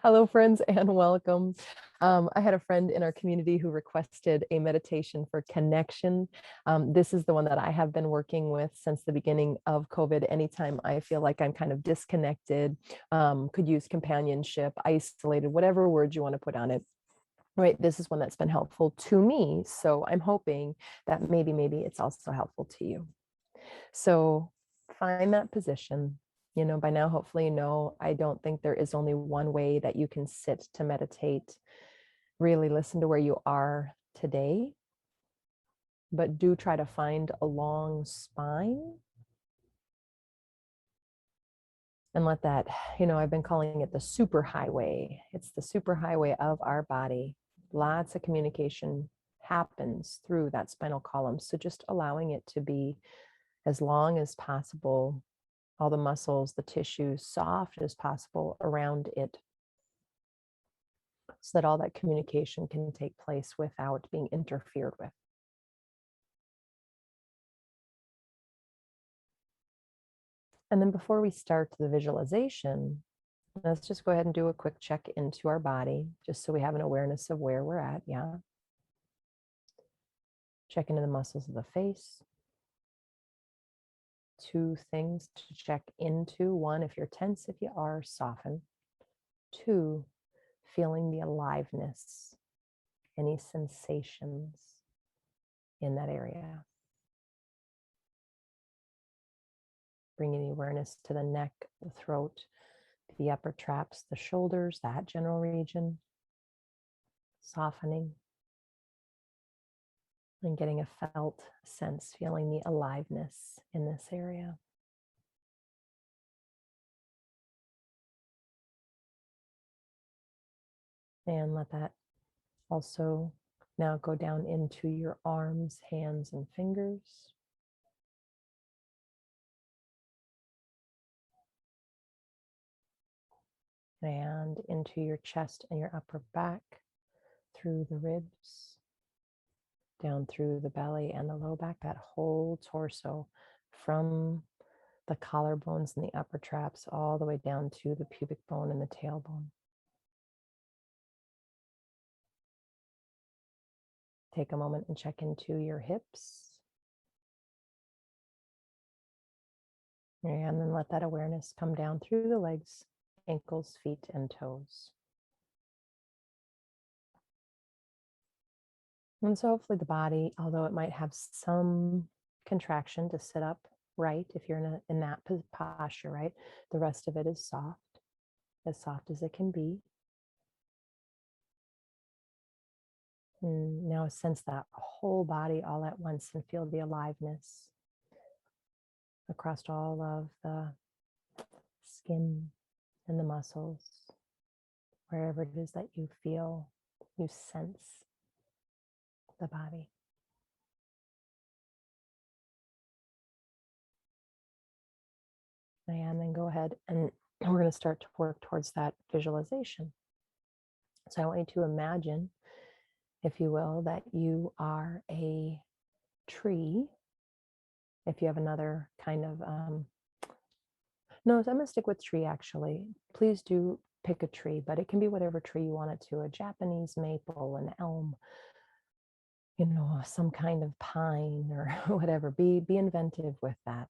Hello, friends, and welcome. I had a friend in our community who requested a meditation for connection. This is the one that I have been working with since the beginning of COVID. Anytime I feel like I'm kind of disconnected, could use companionship, isolated, whatever words you want to put on it. Right, this is one that's been helpful to me. So I'm hoping that maybe it's also helpful to you. So find that position. By now, hopefully, I don't think there is only one way that you can sit to meditate. Really listen to where you are today, but do try to find a long spine and let that, I've been calling it the super highway. It's the super highway of our body. Lots of communication happens through that spinal column. So just allowing it to be as long as possible, all the muscles, the tissues, soft as possible around it, so that all that communication can take place without being interfered with. And then before we start the visualization, let's just go ahead and do a quick check into our body, just so we have an awareness of where we're at. Yeah. Check into the muscles of the face. Two things to check into. One, if you're tense, if you are, soften. Two, feeling the aliveness, any sensations in that area. Bringing the awareness to the neck, the throat, the upper traps, the shoulders, that general region. Softening. And getting a felt sense, feeling the aliveness in this area. And let that also now go down into your arms, hands, and fingers. And into your chest and your upper back, through the ribs, down through the belly and the low back, that whole torso from the collarbones and the upper traps all the way down to the pubic bone and the tailbone. Take a moment and check into your hips. And then let that awareness come down through the legs, ankles, feet, and toes. And so hopefully the body, although it might have some contraction to sit up right, if you're in that posture, right, the rest of it is soft as it can be. And now sense that whole body all at once and feel the aliveness across all of the skin and the muscles, wherever it is that you feel, you sense the body. And then go ahead and we're going to start to work towards that visualization. So I want you to imagine, if you will, that you are a tree. If you have another kind of, no, I'm going to stick with tree actually. Please do pick a tree, but it can be whatever tree you want it to, a Japanese maple, an elm, some kind of pine or whatever. Be inventive with that.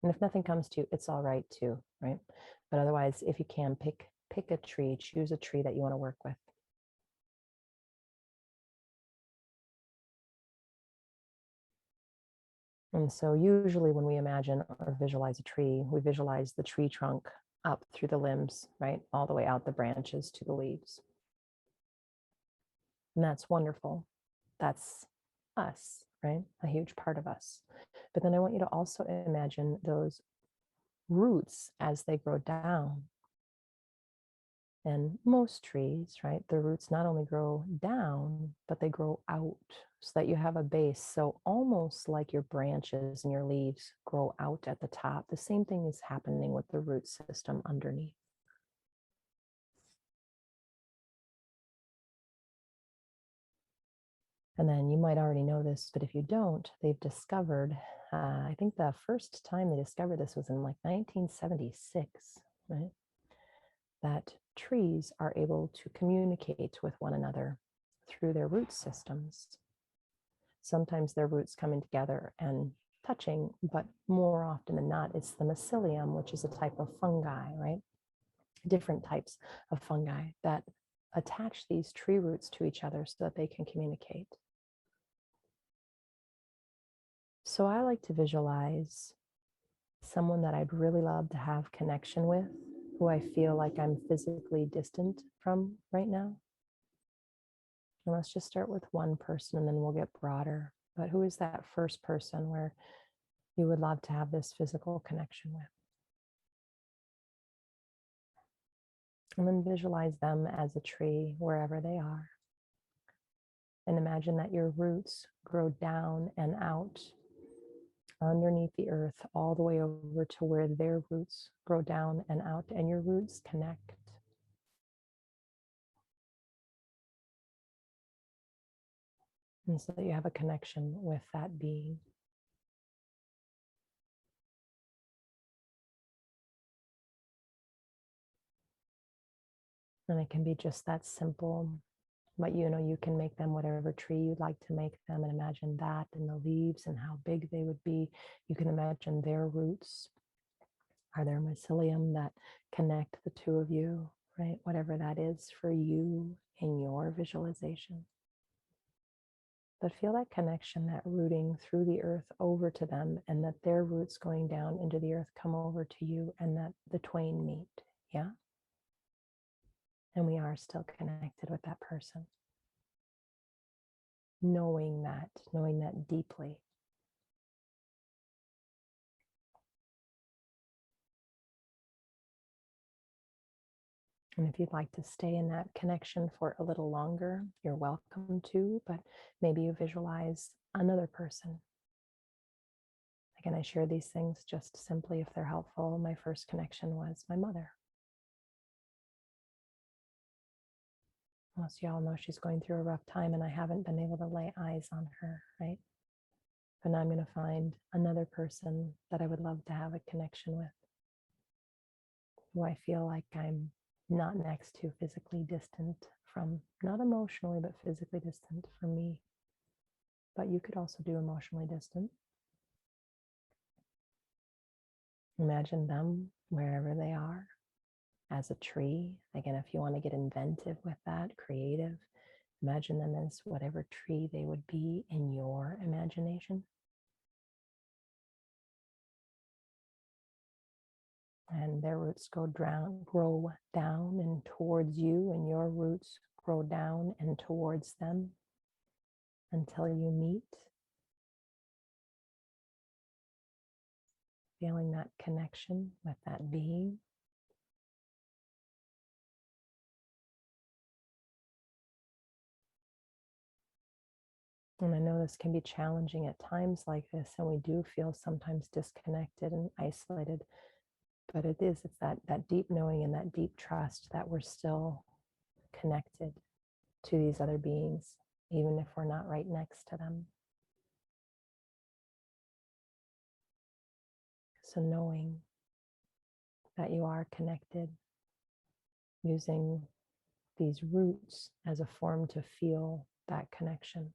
And if nothing comes to you, it's all right too, right? But otherwise, if you can, pick a tree, choose a tree that you want to work with. And so usually when we imagine or visualize a tree, we visualize the tree trunk up through the limbs, right? All the way out the branches to the leaves. And that's wonderful. That's us, right? A huge part of us. But then I want you to also imagine those roots as they grow down. And most trees, right, the roots not only grow down, but they grow out so that you have a base. So almost like your branches and your leaves grow out at the top, the same thing is happening with the root system underneath. And then you might already know this, but if you don't, they've discovered, I think the first time they discovered this was in like 1976, right? That trees are able to communicate with one another through their root systems. Sometimes their roots coming together and touching, but more often than not, it's the mycelium, which is a type of fungi, right? Different types of fungi that attach these tree roots to each other so that they can communicate. So I like to visualize someone that I'd really love to have connection with, who I feel like I'm physically distant from right now. And let's just start with one person and then we'll get broader. But who is that first person where you would love to have this physical connection with? And then visualize them as a tree wherever they are. And imagine that your roots grow down and out underneath the earth, all the way over to where their roots grow down and out, and your roots connect. And so that you have a connection with that being. And it can be just that simple, but you can make them whatever tree you'd like to make them, and imagine that and the leaves and how big they would be. You can imagine their roots are their mycelium that connect the two of you, right? Whatever that is for you in your visualization. But feel that connection, that rooting through the earth over to them, and that their roots going down into the earth come over to you, and that the twain meet. Yeah. And we are still connected with that person. Knowing that deeply. And if you'd like to stay in that connection for a little longer, you're welcome to, but maybe you visualize another person. Again, I share these things just simply if they're helpful. My first connection was my mother. Most of y'all know she's going through a rough time and I haven't been able to lay eyes on her, right? But now I'm going to find another person that I would love to have a connection with, who I feel like I'm not next to, physically distant from, not emotionally, but physically distant from me. But you could also do emotionally distant. Imagine them wherever they are as a tree. Again, if you want to get inventive with that, creative, imagine them as whatever tree they would be in your imagination. And their roots grow down and towards you, and your roots grow down and towards them until you meet. Feeling that connection with that being. And I know this can be challenging at times like this, and we do feel sometimes disconnected and isolated. But it's that deep knowing and that deep trust that we're still connected to these other beings, even if we're not right next to them. So knowing that you are connected, using these roots as a form to feel that connection.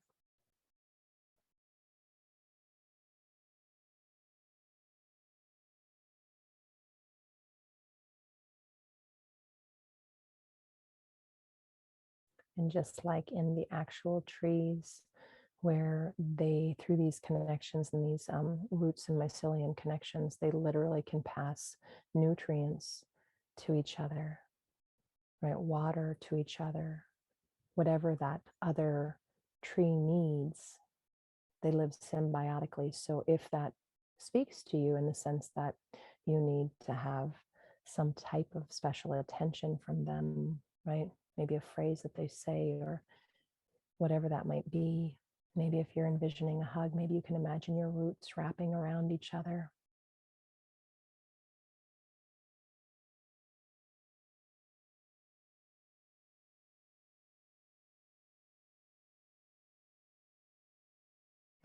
And just like in the actual trees, where they, through these connections and these roots and mycelium connections, they literally can pass nutrients to each other, right? Water to each other, whatever that other tree needs, they live symbiotically. So if that speaks to you in the sense that you need to have some type of special attention from them, right? Maybe a phrase that they say or whatever that might be. Maybe if you're envisioning a hug, maybe you can imagine your roots wrapping around each other.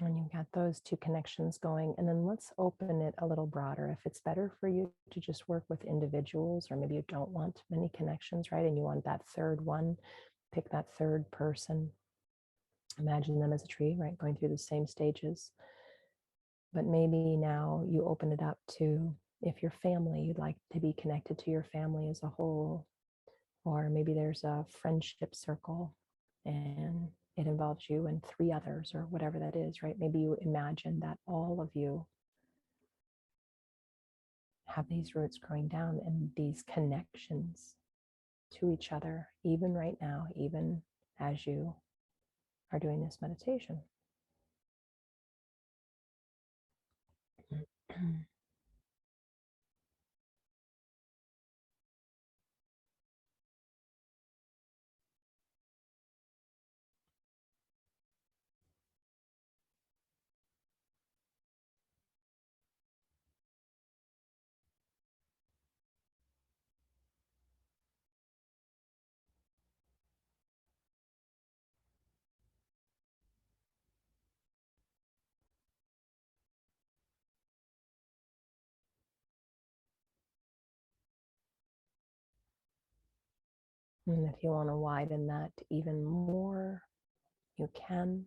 And you've got those two connections going. And then let's open it a little broader. If it's better for you to just work with individuals, or maybe you don't want many connections, right? And you want that third one, pick that third person. Imagine them as a tree, right? Going through the same stages. But maybe now you open it up to, if your family, you'd like to be connected to your family as a whole, or maybe there's a friendship circle and it involves you and three others or whatever that is, right? Maybe you imagine that all of you have these roots growing down and these connections to each other, even right now, even as you are doing this meditation. And if you want to widen that even more, you can.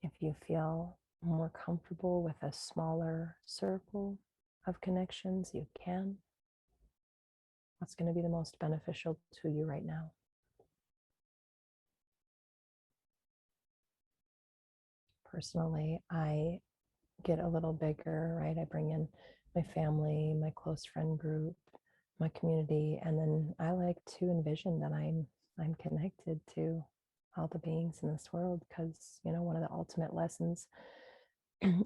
If you feel more comfortable with a smaller circle of connections, you can. What's going to be the most beneficial to you right now? Personally, I get a little bigger, right? I bring in my family, my close friend group, my community, and then I like to envision that I'm connected to all the beings in this world, because one of the ultimate lessons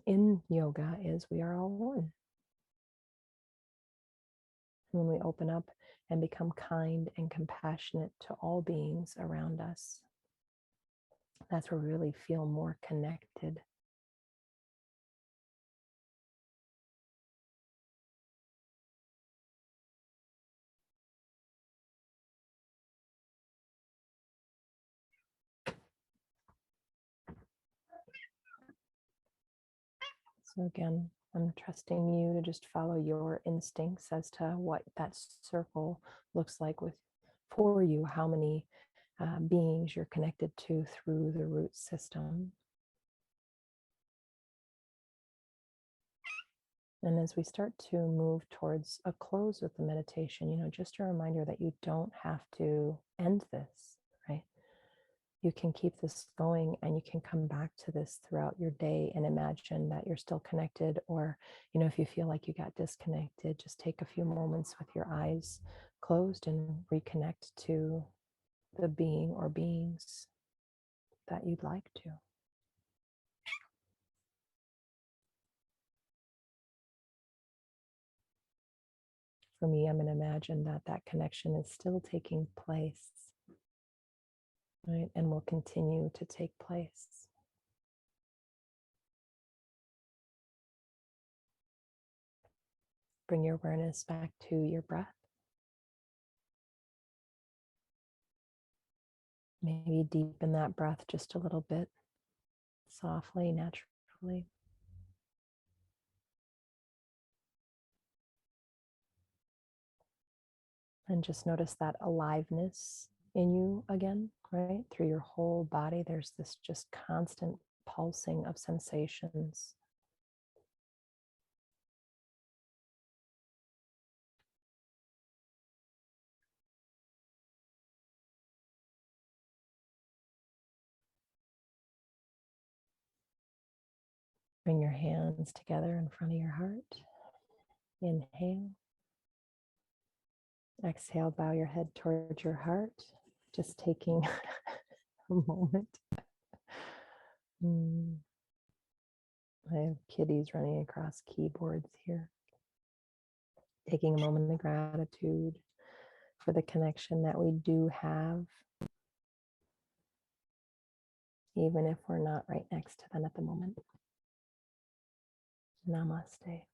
in yoga is we are all one. When we open up and become kind and compassionate to all beings around us, that's where we really feel more connected. So again, I'm trusting you to just follow your instincts as to what that circle looks like for you, how many beings you're connected to through the root system. And as we start to move towards a close with the meditation, just a reminder that you don't have to end this, right? You can keep this going and you can come back to this throughout your day and imagine that you're still connected. Or, if you feel like you got disconnected, just take a few moments with your eyes closed and reconnect to the being or beings that you'd like to. For me, I'm going to imagine that that connection is still taking place, right? And will continue to take place. Bring your awareness back to your breath. Maybe deepen that breath just a little bit, softly, naturally. And just notice that aliveness in you again, right? Through your whole body, there's this just constant pulsing of sensations. Bring your hands together in front of your heart. Inhale. Exhale, bow your head towards your heart. Just taking a moment. I have kitties running across keyboards here. Taking a moment of gratitude for the connection that we do have, even if we're not right next to them at the moment. Namaste.